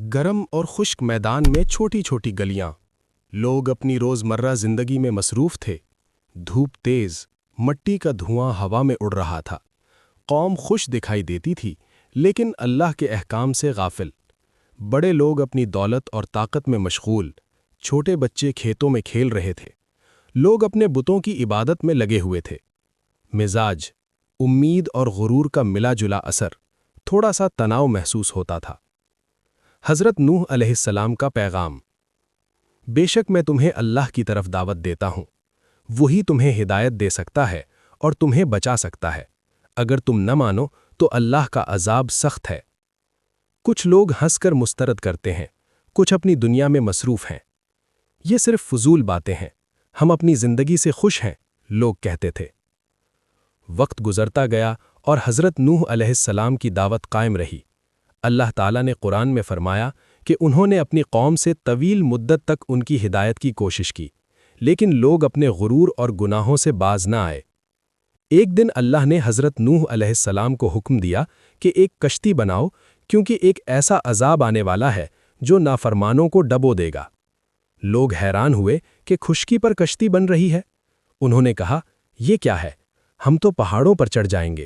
گرم اور خشک میدان میں چھوٹی چھوٹی گلیاں، لوگ اپنی روزمرہ زندگی میں مصروف تھے۔ دھوپ تیز، مٹی کا دھواں ہوا میں اڑ رہا تھا۔ قوم خوش دکھائی دیتی تھی، لیکن اللہ کے احکام سے غافل۔ بڑے لوگ اپنی دولت اور طاقت میں مشغول، چھوٹے بچے کھیتوں میں کھیل رہے تھے۔ لوگ اپنے بتوں کی عبادت میں لگے ہوئے تھے۔ مزاج، امید اور غرور کا ملا جلا اثر، تھوڑا سا تناؤ محسوس ہوتا تھا۔ حضرت نوح علیہ السلام کا پیغام: بے شک میں تمہیں اللہ کی طرف دعوت دیتا ہوں۔ وہی تمہیں ہدایت دے سکتا ہے اور تمہیں بچا سکتا ہے۔ اگر تم نہ مانو تو اللہ کا عذاب سخت ہے۔ کچھ لوگ ہنس کر مسترد کرتے ہیں، کچھ اپنی دنیا میں مصروف ہیں۔ یہ صرف فضول باتیں ہیں، ہم اپنی زندگی سے خوش ہیں، لوگ کہتے تھے۔ وقت گزرتا گیا اور حضرت نوح علیہ السلام کی دعوت قائم رہی۔ اللہ تعالیٰ نے قرآن میں فرمایا کہ انہوں نے اپنی قوم سے طویل مدت تک ان کی ہدایت کی کوشش کی، لیکن لوگ اپنے غرور اور گناہوں سے باز نہ آئے۔ ایک دن اللہ نے حضرت نوح علیہ السلام کو حکم دیا کہ ایک کشتی بناؤ، کیونکہ ایک ایسا عذاب آنے والا ہے جو نافرمانوں کو ڈبو دے گا۔ لوگ حیران ہوئے کہ خشکی پر کشتی بن رہی ہے۔ انہوں نے کہا، یہ کیا ہے؟ ہم تو پہاڑوں پر چڑھ جائیں گے۔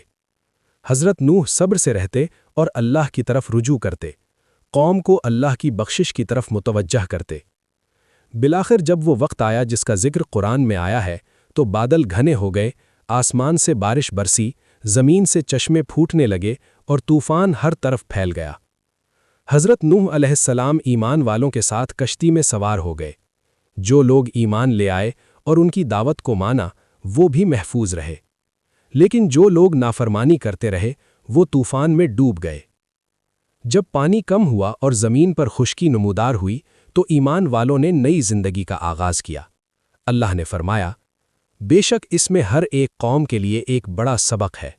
حضرت نوح صبر سے رہتے اور اللہ کی طرف رجوع کرتے، قوم کو اللہ کی بخشش کی طرف متوجہ کرتے۔ بالآخر جب وہ وقت آیا جس کا ذکر قرآن میں آیا ہے، تو بادل گھنے ہو گئے، آسمان سے بارش برسی، زمین سے چشمے پھوٹنے لگے اور طوفان ہر طرف پھیل گیا۔ حضرت نوح علیہ السلام ایمان والوں کے ساتھ کشتی میں سوار ہو گئے۔ جو لوگ ایمان لے آئے اور ان کی دعوت کو مانا، وہ بھی محفوظ رہے، لیکن جو لوگ نافرمانی کرتے رہے وہ طوفان میں ڈوب گئے۔ جب پانی کم ہوا اور زمین پر خشکی نمودار ہوئی تو ایمان والوں نے نئی زندگی کا آغاز کیا۔ اللہ نے فرمایا، بے شک اس میں ہر ایک قوم کے لیے ایک بڑا سبق ہے۔